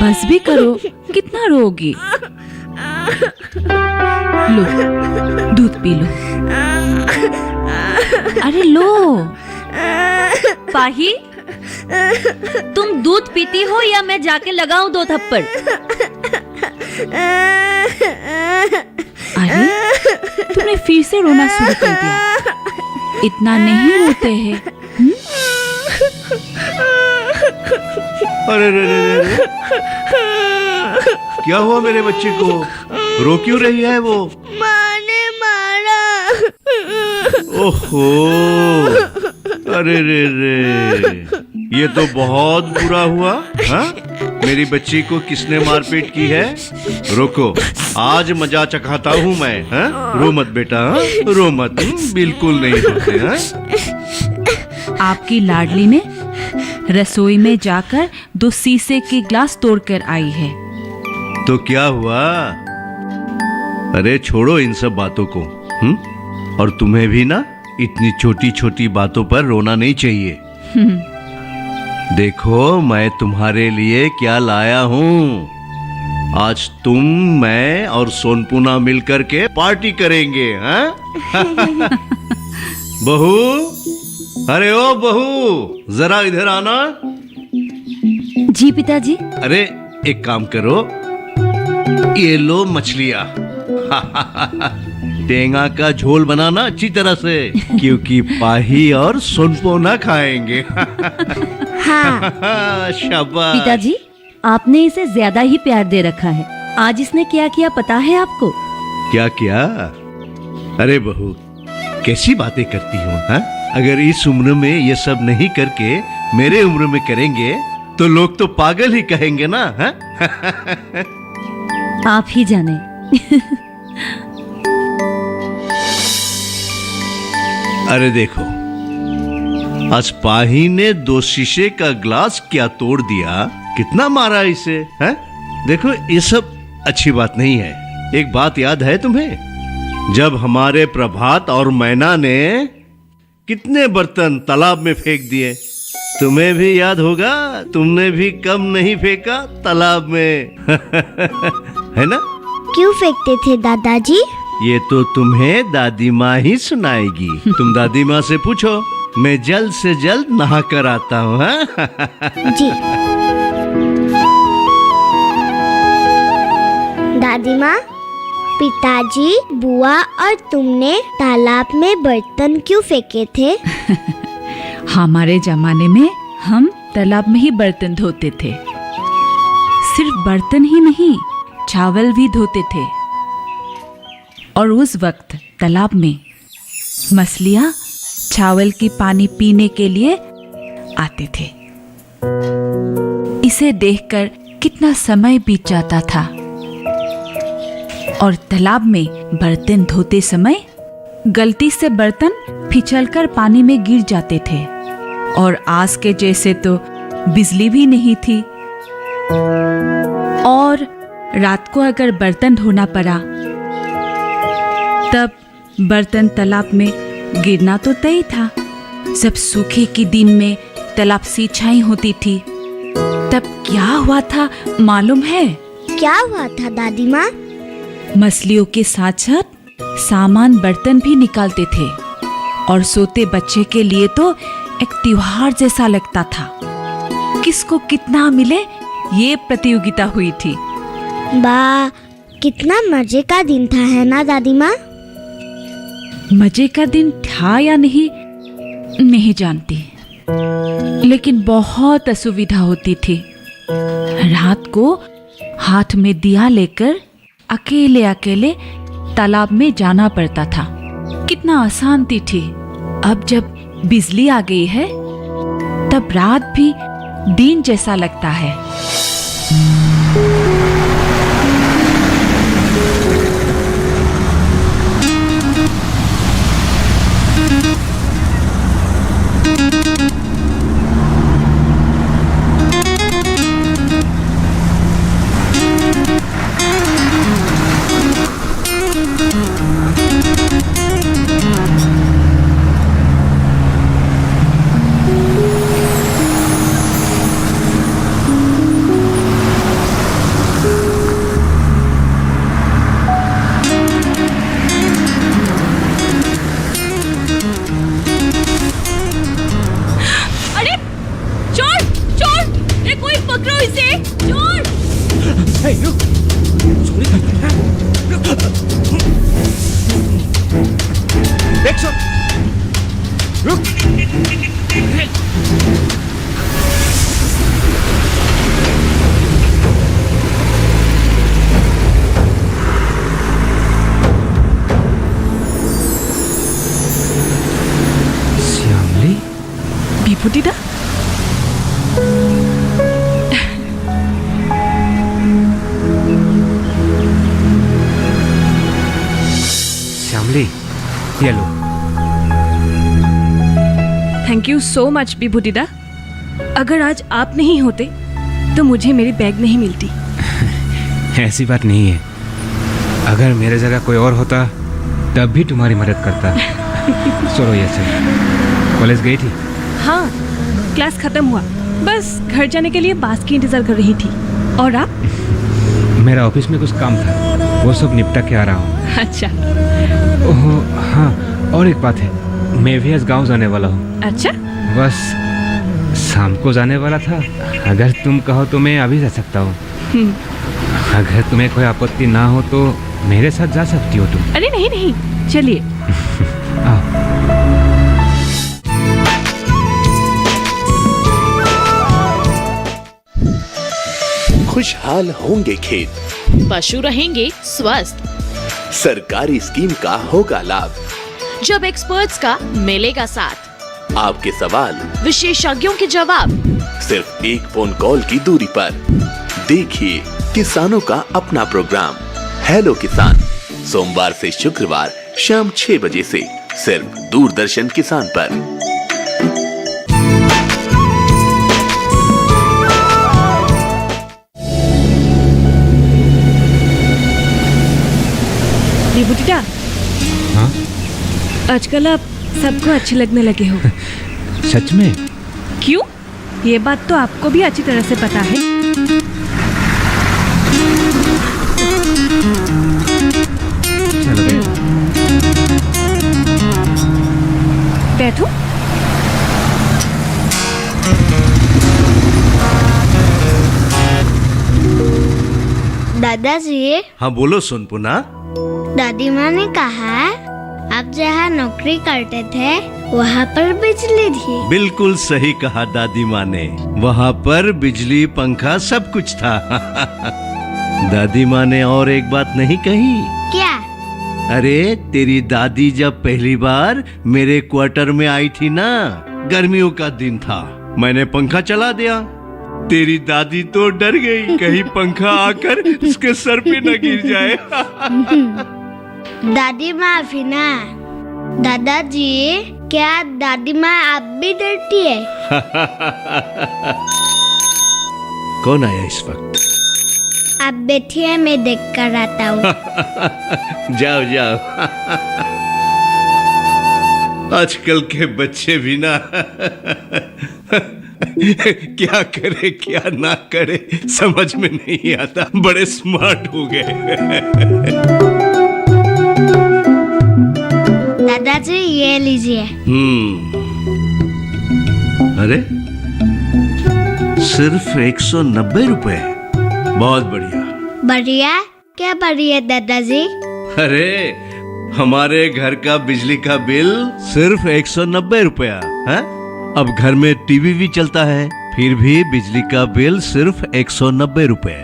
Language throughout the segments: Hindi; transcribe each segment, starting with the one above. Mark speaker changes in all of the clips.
Speaker 1: बस भी करो, कितना रोगी। लो, दूध पी लो। अरे लो।
Speaker 2: पाही, तुम दूध पीती हो या मैं जाके लगाऊं 2 थप्पड़?
Speaker 1: अरे, तुमने फिर से रोना शुरू कर दिया। इतना नहीं रोते हैं।
Speaker 3: अरे रे रे रे, क्या हुआ मेरे बच्चे को? रो क्यों रही है वो?
Speaker 4: माँ ने मारा।
Speaker 3: ओहो, अरे रे रे, ये तो बहुत बुरा हुआ। हाँ? मेरी बच्ची को किसने मारपीट की है? रुको, आज मजा चखाता हूँ मैं। हाँ? रो मत बेटा, हाँ? रो मत, बिल्कुल नहीं रोते। हाँ?
Speaker 1: आपकी लाडली ने रसोई में जाकर 2 शीशे के ग्लास तोड़कर आई है।
Speaker 3: तो क्या हुआ? अरे छोड़ो इन सब बातों को। और तुम्हें भी ना इतनी छोटी छोटी बातों पर रोना नहीं चाहिए। देखो मैं तुम्हारे लिए क्या लाया हूँ। आज तुम, मैं और सोनपुना मिलकर के पार्टी करेंगे। हाँ? बहू, अरे ओ बहू, जरा इधर आना।
Speaker 2: जी पिताजी।
Speaker 3: अरे एक काम करो, ये लो मछलियाँ। टेंगा का झोल बनाना अच्छी तरह से, क्योंकि पाही और सोनपुना खाएंगे।
Speaker 4: हाँ।
Speaker 3: शाबाश।
Speaker 2: पिताजी, आपने इसे ज्यादा ही प्यार दे रखा है। आज इसने क्या किया पता है आपको?
Speaker 3: क्या क्या? अरे बहू, कैसी बातें करती हो? हाँ? अगर इस उम्र में ये सब नहीं करके मेरे उम्र में करेंगे तो लोग तो पागल ही कहेंगे ना। हाँ?
Speaker 2: आप ही जाने।
Speaker 3: अरे देखो, आज पाही ने 2 शीशे का ग्लास क्या तोड़ दिया, कितना मारा इसे। है? देखो ये सब अच्छी बात नहीं है। एक बात याद है तुम्हें? जब हमारे प्रभात और मैना ने कितने बर्तन तालाब में फेंक दिए, तुम्हें भी याद होगा। तुमने भी कम नहीं फेंका तालाब में। है ना?
Speaker 4: क्यों फेंकते थे दादाजी?
Speaker 3: ये तो तुम्हें दादी माँ ही सुनाएगी। तुम दादी माँ से पूछो, मैं जल्द से जल्द नहा कर आता हूँ। हाँ?
Speaker 4: जी। दादी माँ, पिताजी, बुआ और तुमने तालाब में बर्तन क्यों फेंके थे?
Speaker 1: हमारे जमाने में हम तालाब में ही बर्तन धोते थे। सिर्फ बर्तन ही नहीं, चावल भी धोते थे। और उस वक्त तालाब में मछलियाँ चावल की पानी पीने के लिए आते थे। इसे देखकर कितना समय बीत जाता था। और तालाब में बर्तन धोते समय गलती से बर्तन फिसलकर पानी में गिर जाते थे। और आज के जैसे तो बिजली भी नहीं थी। और रात को अगर बर्तन धोना पड़ा तब बर्तन तालाब में गिरना तो तय था। सब सूखे के दिन में तालाब सिंचाई होती थी। तब क्या हुआ था मालूम है?
Speaker 4: क्या हुआ था दादी माँ?
Speaker 1: मछलियों के साथ साथ सामान बर्तन भी निकालते थे। और सोते बच्चे के लिए तो एक त्योहार जैसा लगता था। किसको कितना मिले ये प्रतियोगिता हुई थी।
Speaker 4: वाह, कितना मजे का दिन था, है ना दादी माँ?
Speaker 1: मजे का दिन था या नहीं जानती, लेकिन बहुत असुविधा होती थी। रात को हाथ में दिया लेकर अकेले अकेले तालाब में जाना पड़ता था। कितना अशांति थी। अब जब बिजली आ गई है तब रात भी दिन जैसा लगता है।
Speaker 5: सब रुक। श्यामली,
Speaker 1: विभूतिदा,
Speaker 5: श्यामली, ये लो।
Speaker 1: Thank you so much Vibhutida. अगर आज आप नहीं होते तो मुझे मेरी बैग नहीं मिलती।
Speaker 5: ऐसी बात नहीं है, अगर मेरे जगह कोई और होता तब भी तुम्हारी मदद करता। चलो ये सही। कॉलेज गई थी?
Speaker 1: हाँ, क्लास खत्म हुआ, बस घर जाने के लिए बास की इंतजार कर रही थी। और आप?
Speaker 5: मेरा ऑफिस में कुछ काम था, वो सब निपटा के आ रहा हूँ।
Speaker 1: अच्छा।
Speaker 5: ओह हाँ, और एक बात है, मैं भी आज गांव जाने वाला हूँ।
Speaker 1: अच्छा,
Speaker 5: बस शाम को जाने वाला था। अगर तुम कहो तो मैं अभी जा सकता हूँ। अगर तुम्हें कोई आपत्ति ना हो तो मेरे साथ जा सकती हो तुम।
Speaker 1: अरे नहीं नहीं, चलिए।
Speaker 5: आओ।
Speaker 6: खुशहाल होंगे खेत,
Speaker 7: पशु रहेंगे स्वस्थ,
Speaker 6: सरकारी स्कीम का होगा लाभ।
Speaker 7: जब एक्सपर्ट्स का मिलेगा साथ,
Speaker 6: आपके सवाल
Speaker 7: विशेषज्ञों के जवाब,
Speaker 6: सिर्फ एक फोन कॉल की दूरी पर। देखिए किसानों का अपना प्रोग्राम हेलो किसान, सोमवार से शुक्रवार शाम 6 बजे से सिर्फ दूरदर्शन किसान पर।
Speaker 1: विभूतिदा,
Speaker 5: हाँ?
Speaker 1: आजकल आप सबको अच्छे लगने लगे हो।
Speaker 5: सच में?
Speaker 1: क्यों? ये बात तो आपको भी अच्छी तरह से पता है।
Speaker 5: चलो
Speaker 1: बैठो।
Speaker 4: दादाजी,
Speaker 3: हाँ बोलो सोनपुना।
Speaker 4: दादी माँ ने कहा आप जहाँ नौकरी करते थे वहाँ पर बिजली थी।
Speaker 3: बिल्कुल सही कहा दादी माँ ने, वहाँ पर बिजली पंखा सब कुछ था। दादी माँ ने और एक बात नहीं कही।
Speaker 4: क्या?
Speaker 3: अरे तेरी दादी जब पहली बार मेरे क्वार्टर में आई थी ना, गर्मियों का दिन था, मैंने पंखा चला दिया। तेरी दादी तो डर गई कहीं पंखा आकर उसके सर पे न गिर जाए।
Speaker 4: दादी माँ फिना। दादाजी, क्या दादी माँ आप भी डरती है?
Speaker 3: कौन आया इस वक्त?
Speaker 4: आप बैठिए, मैं देख कर आता हूँ।
Speaker 3: जाओ जाओ। आजकल के बच्चे भी ना क्या करे क्या ना करे समझ में नहीं आता, बड़े स्मार्ट हो गए।
Speaker 4: दादाजी ये लीजिए।
Speaker 3: अरे सिर्फ 190 रुपए, बहुत बढ़िया।
Speaker 4: बढ़िया? क्या बढ़िया दादाजी?
Speaker 3: अरे हमारे घर का बिजली का बिल सिर्फ 190 रुपया है। अब घर में टीवी भी चलता है, फिर भी बिजली का बिल सिर्फ 190 रुपए।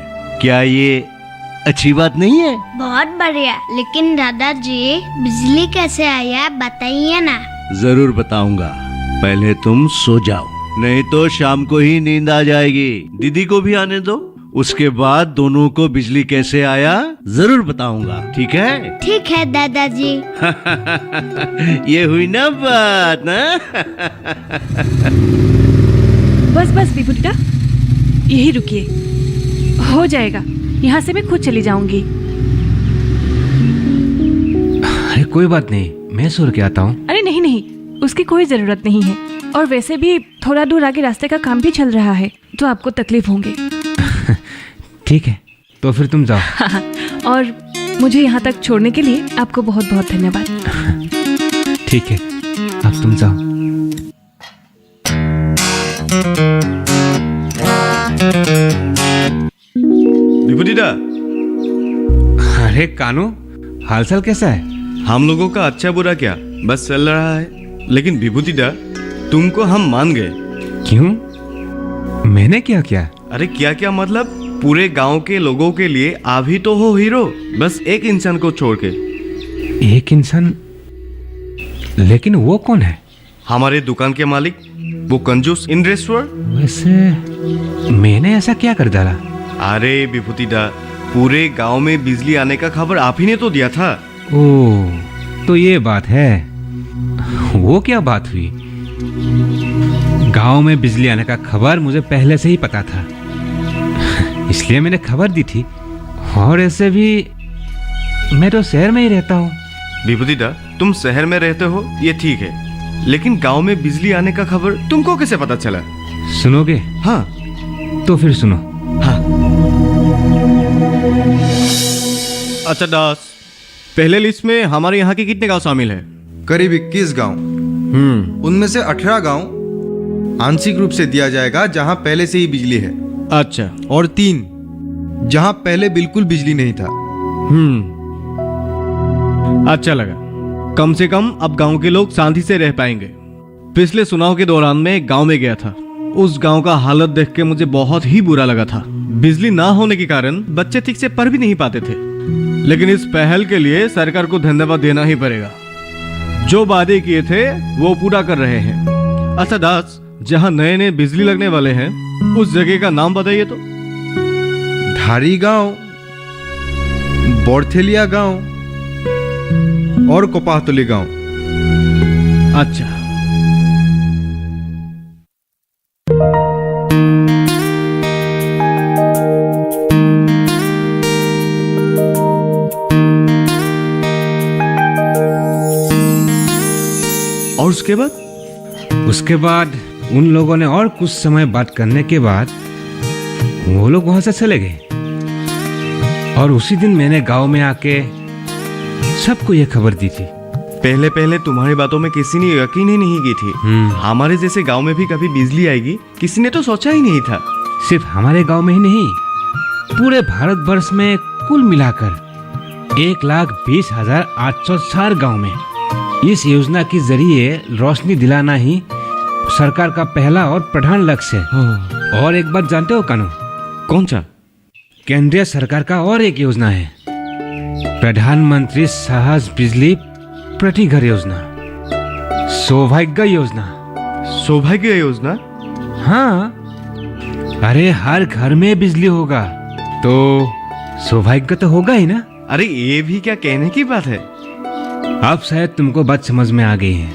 Speaker 3: क्या ये अच्छी बात नहीं है?
Speaker 4: बहुत बढ़िया। लेकिन दादाजी बिजली कैसे आया बताइए ना।
Speaker 3: जरूर बताऊंगा, पहले तुम सो जाओ, नहीं तो शाम को ही नींद आ जाएगी। दीदी को भी आने दो, उसके बाद दोनों को बिजली कैसे आया जरूर बताऊंगा, ठीक है?
Speaker 4: ठीक है दादाजी।
Speaker 3: ये हुई ना बात ना?
Speaker 1: बस बस विभूतिदा, यही रुकिए, हो जाएगा। यहाँ से मैं खुद चली जाऊंगी।
Speaker 5: अरे कोई बात नहीं, मैं सो के आता हूँ।
Speaker 1: अरे नहीं नहीं, उसकी कोई जरूरत नहीं है। और वैसे भी थोड़ा दूर आगे रास्ते का काम भी चल रहा है, तो आपको तकलीफ होंगे।
Speaker 5: ठीक है, तो फिर तुम जाओ।
Speaker 1: और मुझे यहाँ तक छोड़ने के लिए आपको बहुत बहुत धन्यवाद।
Speaker 5: ठीक है, अब तुम जाओ।
Speaker 8: विभूतिदा,
Speaker 5: अरे कानू, हालचाल कैसा है?
Speaker 8: हम लोगों का अच्छा बुरा क्या, बस चल रहा है। लेकिन विभूति दा, तुमको हम मान गए।
Speaker 5: क्यों? मैंने क्या किया?
Speaker 8: अरे क्या क्या मतलब, पूरे गांव के लोगों के लिए आप ही तो हो हीरो, बस एक इंसान को छोड़ के।
Speaker 5: एक इंसान? लेकिन वो कौन है?
Speaker 8: हमारे दुकान के मालिक, वो कंजूस इंद्रेश्वर।
Speaker 5: वैसे मैंने ऐसा क्या कर डाला?
Speaker 8: अरे विभूति दा, पूरे गांव में बिजली आने का खबर आप ही ने तो दिया था।
Speaker 5: ओह, तो ये बात है। वो क्या बात हुई? गांव में बिजली आने का खबर मुझे पहले से ही पता था, इसलिए मैंने खबर दी थी। और ऐसे भी मैं तो शहर में ही रहता हूँ।
Speaker 8: विभूति दा, तुम शहर में रहते हो ये ठीक है, लेकिन गांव में बिजली आने का खबर तुमको कैसे पता चला?
Speaker 5: सुनोगे?
Speaker 8: हाँ।
Speaker 5: तो फिर सुनो।
Speaker 8: हाँ। अच्छा दास, पहले लिस्ट में हमारे यहाँ के कितने गांव शामिल है?
Speaker 9: करीब 21 गांव। उनमें से 18 गांव आंशिक रूप से दिया जाएगा जहां पहले से ही बिजली है।
Speaker 8: अच्छा।
Speaker 9: और 3 जहां पहले बिल्कुल बिजली नहीं था।
Speaker 8: अच्छा लगा, कम से कम अब गांव के लोग शांति से रह पाएंगे। पिछले चुनाव के दौरान मैं एक गांव में गया था। उस गांव का हालत देख के मुझे बहुत ही बुरा लगा था। बिजली ना होने के कारण बच्चे ठीक से पढ़ भी नहीं पाते थे। लेकिन इस पहल के लिए सरकार को धन्यवाद देना ही पड़ेगा। जो वादे किए थे वो पूरा कर रहे हैं। अच्छा दास, जहां नए नए बिजली लगने वाले हैं उस जगह का नाम बताइए तो।
Speaker 9: धारी गांव, बोरथेलिया गांव और कोपाहतली गांव।
Speaker 8: अच्छा। और उसके बाद?
Speaker 5: उसके बाद उन लोगों ने और कुछ समय बात करने के बाद वो लोग वहां से चले गए। और उसी दिन मैंने गांव में आके सबको ये खबर दी थी।
Speaker 8: पहले पहले तुम्हारी बातों में किसी ने यकीन ही नहीं की थी। हमारे जैसे गांव में भी कभी बिजली आएगी किसी ने तो सोचा ही नहीं था।
Speaker 5: सिर्फ हमारे गांव में ही नहीं, पूरे भारतवर्ष में कुल मिलाकर 1,20,804 गांव में इस योजना के जरिए रोशनी दिलाना ही सरकार का पहला और प्रधान लक्ष्य है। और एक बात जानते हो कानू?
Speaker 8: कौन सा?
Speaker 5: केंद्रीय सरकार का और एक योजना है, प्रधानमंत्री सहज बिजली प्रति घर योजना, सौभाग्य योजना।
Speaker 8: सौभाग्य योजना?
Speaker 5: हाँ, अरे हर घर में बिजली होगा तो सौभाग्य तो होगा ही ना।
Speaker 8: अरे ये भी क्या कहने की बात है।
Speaker 5: अब शायद तुमको बात समझ में आ गई है,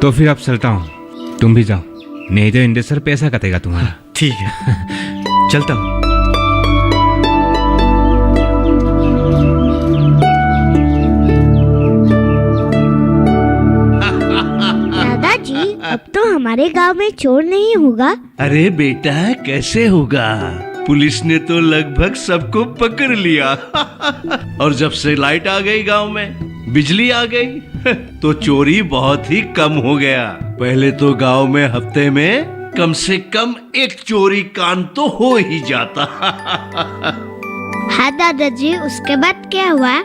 Speaker 5: तो फिर अब चलता हूँ, तुम भी जाओ, नहीं तो इंडेसर पैसा कटेगा तुम्हारा।
Speaker 8: ठीक है, चलता हूँ।
Speaker 4: दादाजी, अब तो हमारे गांव में चोर नहीं होगा।
Speaker 3: अरे बेटा, कैसे होगा? पुलिस ने तो लगभग सबको पकड़ लिया। और जब से लाइट आ गई गांव में, बिजली आ गई, तो चोरी बहुत ही कम हो गया। पहले तो गांव में हफ्ते में कम से कम एक चोरी कांड तो हो ही जाता।
Speaker 4: हाँ दादाजी, उसके बाद क्या हुआ?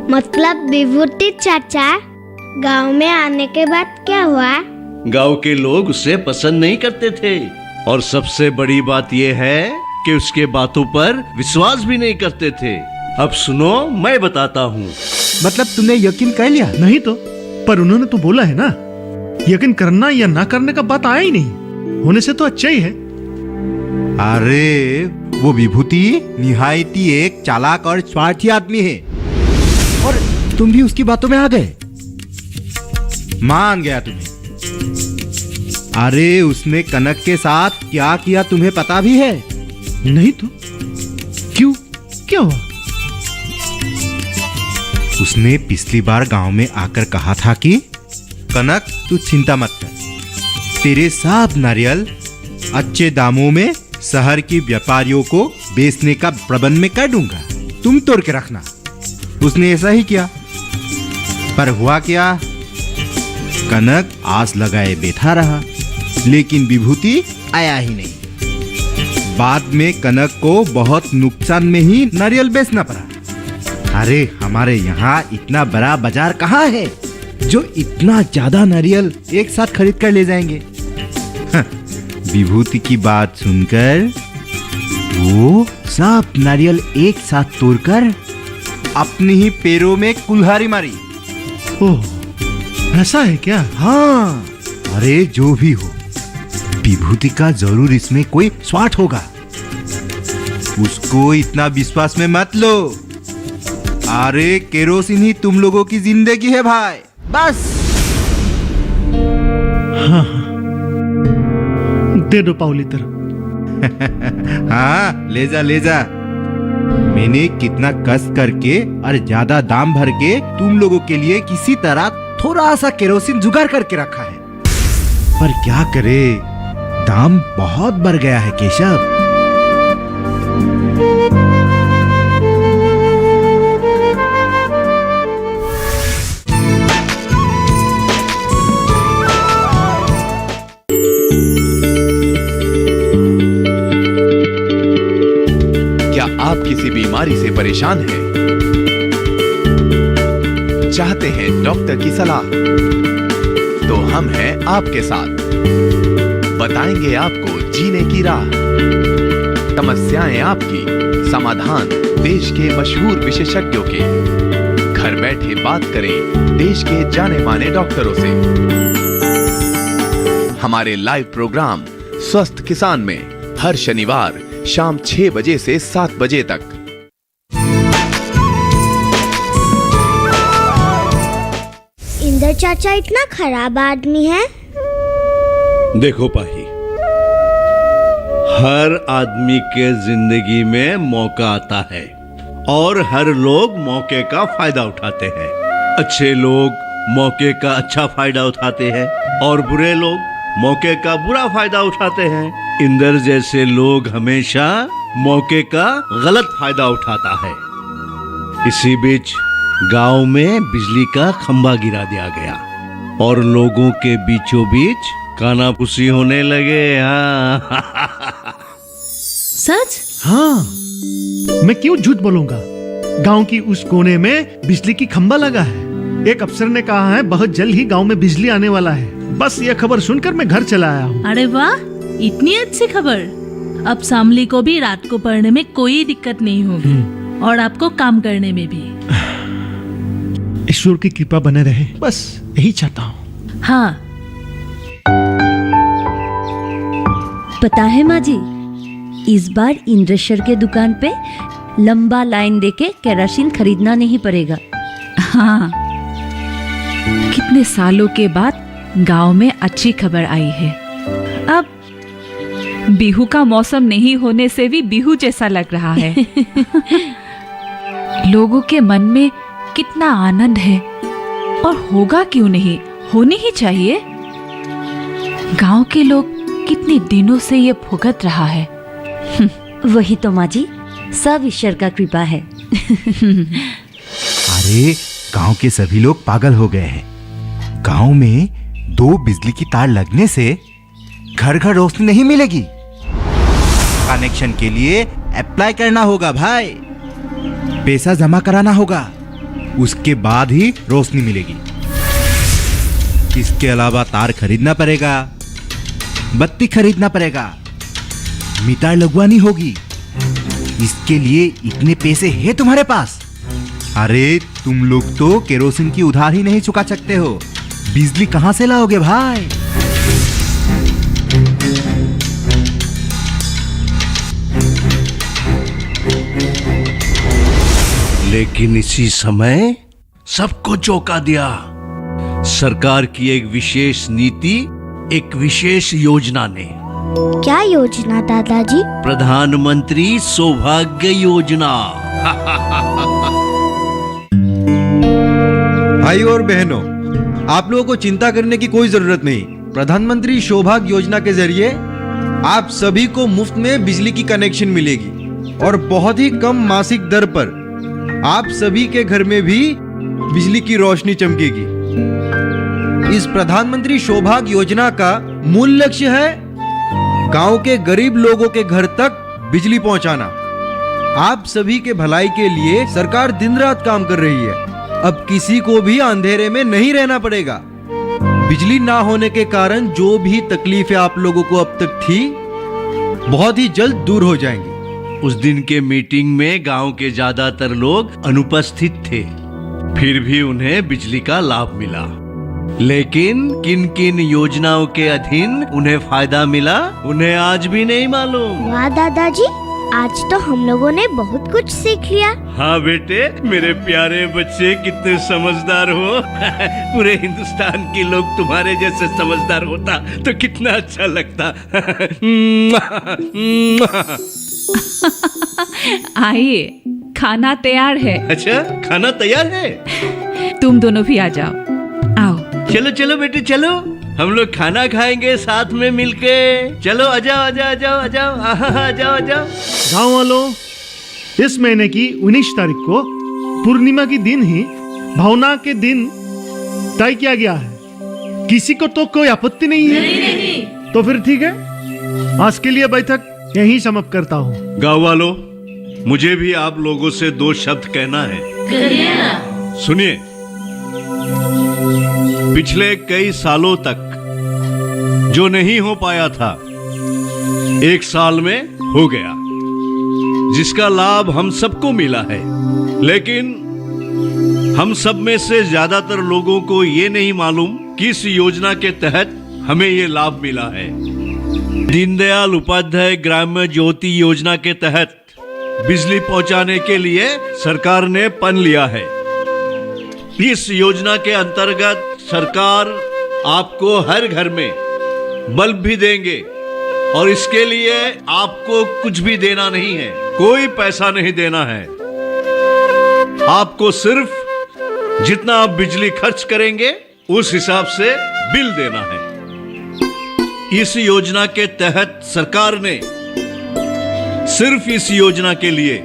Speaker 4: मतलब विभूति चाचा गांव में आने के बाद क्या हुआ?
Speaker 3: गांव के लोग उसे पसंद नहीं करते थे, और सबसे बड़ी बात यह है कि उसके बातों पर विश्वास भी नहीं करते थे। अब सुनो, मैं बताता हूँ।
Speaker 10: मतलब तुमने यकीन कर लिया?
Speaker 11: नहीं तो, पर उन्होंने तो बोला है ना, यकीन करना या ना करने का बात आया ही नहीं, होने से तो अच्छा ही है।
Speaker 9: अरे वो विभूति निहायती एक चालाक और स्वार्थी आदमी है,
Speaker 10: और तुम भी उसकी बातों में आ गए?
Speaker 9: मान गया तुम्हें। अरे उसने कनक के साथ क्या किया तुम्हें पता भी है?
Speaker 11: नहीं तो क्यों, क्या हुआ?
Speaker 9: उसने पिछली बार गांव में आकर कहा था कि कनक तू चिंता मत कर, तेरे सब नारियल अच्छे दामों में शहर के व्यापारियों को बेचने का प्रबंध में कर दूंगा, तुम तोड़ के रखना। उसने ऐसा ही किया, पर हुआ क्या? कनक आस लगाए बैठा रहा, लेकिन विभूति आया ही नहीं। बाद में कनक को बहुत नुकसान में ही नारियल बेचना पड़ा। अरे हमारे यहाँ इतना बड़ा बाजार कहाँ है? जो इतना ज्यादा नारियल एक साथ खरीद कर ले जाएंगे। विभूति की बात सुनकर वो सब नारियल एक साथ तोड़कर अपने ही पैरों में कुल्हाड़ी मारी।
Speaker 11: ओह, ऐसा है क्या?
Speaker 9: हाँ, अरे जो भी हो, विभूति का जरूर इसमें कोई स्वार्थ होगा। उसको इतना विश्वास में मत लो। अरे केरोसिन ही तुम लोगों की जिंदगी है भाई, बस।
Speaker 11: हाँ, दे दो पाव लीटर।
Speaker 9: हाँ, ले जा ले जा। मैंने कितना कष्ट करके और ज्यादा दाम भर के तुम लोगों के लिए किसी तरह थोड़ा सा केरोसिन जुगाड़ करके रखा है, पर क्या करे, दाम बहुत बढ़ गया है केशव।
Speaker 6: क्या आप किसी बीमारी से परेशान हैं? चाहते हैं डॉक्टर की सलाह? तो हम हैं आपके साथ, बताएंगे आपको जीने की राह। समस्याएं आपकी, समाधान देश के मशहूर विशेषज्ञों के। घर बैठे बात करें देश के जाने माने डॉक्टरों से। हमारे लाइव प्रोग्राम स्वस्थ किसान में हर शनिवार शाम 6 बजे से 7 बजे तक।
Speaker 4: इंदर चाचा इतना खराब आदमी है?
Speaker 3: देखो पाही, हर आदमी के जिंदगी में मौका आता है और हर लोग मौके का फायदा उठाते हैं। अच्छे लोग मौके का अच्छा फायदा उठाते हैं और बुरे लोग मौके का बुरा फायदा उठाते हैं। इंदर जैसे लोग हमेशा मौके का गलत फायदा उठाता है। इसी बीच गांव में बिजली का खंभा गिरा दिया गया और लोगों के बीचों बीच कानाफूसी होने लगे। हाँ।
Speaker 7: सच?
Speaker 11: हाँ, मैं क्यों झूठ बोलूंगा। गांव की उस कोने में बिजली की खंभा लगा है। एक अफसर ने कहा है बहुत जल्द ही गांव में बिजली आने वाला है। बस ये खबर सुनकर मैं घर चला आया हूँ।
Speaker 12: अरे वाह, इतनी अच्छी खबर। अब शामली को भी रात को पढ़ने में कोई दिक्कत नहीं होगी और आपको काम करने में भी।
Speaker 11: ईश्वर की कृपा बने रहे, बस यही चाहता हूँ।
Speaker 12: हाँ।
Speaker 2: पता है माँ जी, इस बार इंद्रेश्वर के दुकान पे लंबा लाइन देके केरोसिन खरीदना नहीं पड़ेगा।
Speaker 1: हाँ, कितने सालों के बाद गांव में अच्छी खबर आई है। अब बिहू का मौसम नहीं होने से भी बिहू जैसा लग रहा है। लोगों के मन में कितना आनंद है और होगा क्यों नहीं, होनी ही चाहिए। गांव के लोग कितने दिनों से ये भुगत रहा है।
Speaker 2: वही तो माँ जी, सब ईश्वर का कृपा है।
Speaker 9: अरे गांव के सभी लोग पागल हो गए हैं। गांव में 2 बिजली की तार लगने से घर घर रोशनी नहीं मिलेगी। कनेक्शन के लिए अप्लाई करना होगा भाई, पैसा जमा कराना होगा, उसके बाद ही रोशनी मिलेगी। इसके अलावा तार खरीदना पड़ेगा, बत्ती खरीदना पड़ेगा, मीटर लगवानी होगी। इसके लिए इतने पैसे हैं तुम्हारे पास? अरे तुम लोग तो केरोसिन की उधार ही नहीं चुका सकते हो, बिजली कहां से लाओगे भाई?
Speaker 3: लेकिन इसी समय सबको चौंका दिया। सरकार की एक विशेष नीति, एक विशेष योजना ने।
Speaker 4: क्या योजना दादाजी?
Speaker 3: प्रधानमंत्री सौभाग्य योजना।
Speaker 8: भाइयों और बहनों, आप लोगों को चिंता करने की कोई जरूरत नहीं। प्रधानमंत्री सौभाग्य योजना के जरिए आप सभी को मुफ्त में बिजली की कनेक्शन मिलेगी और बहुत ही कम मासिक दर पर आप सभी के घर में भी बिजली की रोशनी चमकेगी। इस प्रधानमंत्री सौभाग्य योजना का मूल लक्ष्य है गांव के गरीब लोगों के घर तक बिजली पहुंचाना। आप सभी के भलाई के लिए सरकार दिन रात काम कर रही है।
Speaker 9: अब किसी को भी अंधेरे में नहीं रहना पड़ेगा। बिजली ना होने के कारण जो भी तकलीफें आप लोगों को अब तक थी, बहुत ही जल्द दूर हो जाएंगी।
Speaker 3: उस दिन के मीटिंग में गांव के ज्यादातर लोग अनुपस्थित थे, फिर भी उन्हें बिजली का लाभ मिला। लेकिन किन किन योजनाओं के अधीन उन्हें फायदा मिला, उन्हें आज भी नहीं मालूम।
Speaker 4: वाह दादाजी, आज तो हम लोगों ने बहुत कुछ सीख लिया।
Speaker 3: हाँ बेटे, मेरे प्यारे बच्चे कितने समझदार हो। पूरे हिंदुस्तान के लोग तुम्हारे जैसे समझदार होता तो कितना अच्छा लगता।
Speaker 1: आइए, खाना तैयार है।
Speaker 3: अच्छा, खाना तैयार है?
Speaker 1: तुम दोनों भी आ जाओ। आओ।
Speaker 3: चलो चलो बेटे चलो, हम लोग खाना खाएंगे साथ में मिलके। चलो आ जाओ आ जाओ आ जाओ आ जाओ आ जाओ आ जाओ।
Speaker 11: गाँव वालों, इस महीने की 19 तारीख को पूर्णिमा की दिन ही भावना के दिन तय किया गया है। किसी को तो कोई आपत्ति नहीं है? नहीं। तो फिर ठीक है, आज के लिए बैठक यहीं समाप्त करता हूँ।
Speaker 3: गाँव वालों, मुझे भी आप लोगों से 2 शब्द कहना है। सुनिए, पिछले कई सालों तक जो नहीं हो पाया था, 1 साल में हो गया, जिसका लाभ हम सबको मिला है। लेकिन हम सब में से ज्यादातर लोगों को ये नहीं मालूम किस योजना के तहत हमें ये लाभ मिला है। दीनदयाल उपाध्याय ग्राम्य ज्योति योजना के तहत बिजली पहुंचाने के लिए सरकार ने पन लिया है। इस योजना के अंतर्गत सरकार आपको हर घर में बल्ब भी देंगे और इसके लिए आपको कुछ भी देना नहीं है, कोई पैसा नहीं देना है। आपको सिर्फ जितना आप बिजली खर्च करेंगे उस हिसाब से बिल देना है। इस योजना के तहत सरकार ने सिर्फ इस योजना के लिए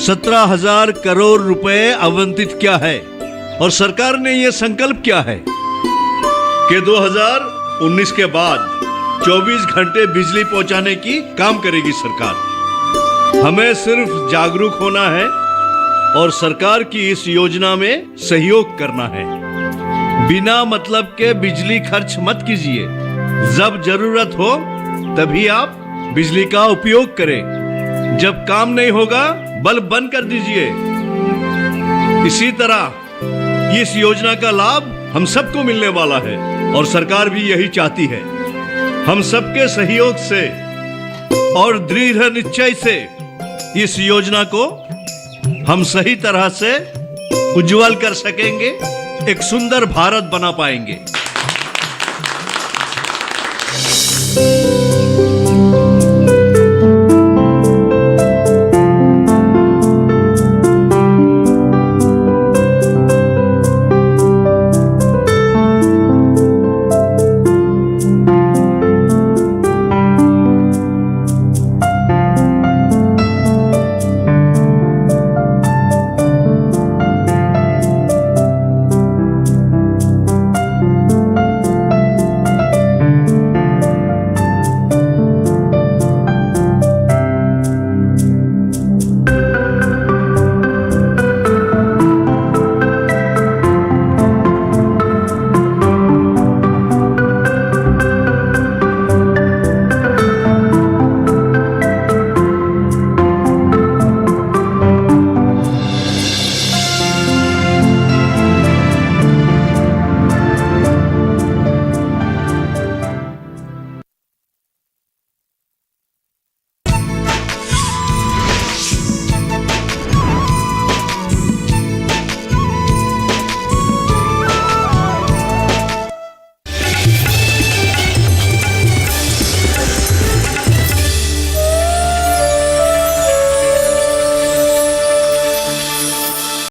Speaker 3: 17,000 करोड़ रुपए आवंटित किया है और सरकार ने यह संकल्प किया है कि 2019 के बाद 24 घंटे बिजली पहुंचाने की काम करेगी सरकार। हमें सिर्फ जागरूक होना है और सरकार की इस योजना में सहयोग करना है। बिना मतलब के बिजली खर्च मत कीजिए। जब जरूरत हो तभी आप बिजली का उपयोग करें। जब काम नहीं होगा, बल्ब बंद कर दीजिए। इसी तरह इस योजना का लाभ हम सबको मिलने वाला है और सरकार भी यही चाहती है। हम सबके सहयोग से और दृढ़ निश्चय से इस योजना को हम सही तरह से उज्जवल कर सकेंगे, एक सुंदर भारत बना पाएंगे।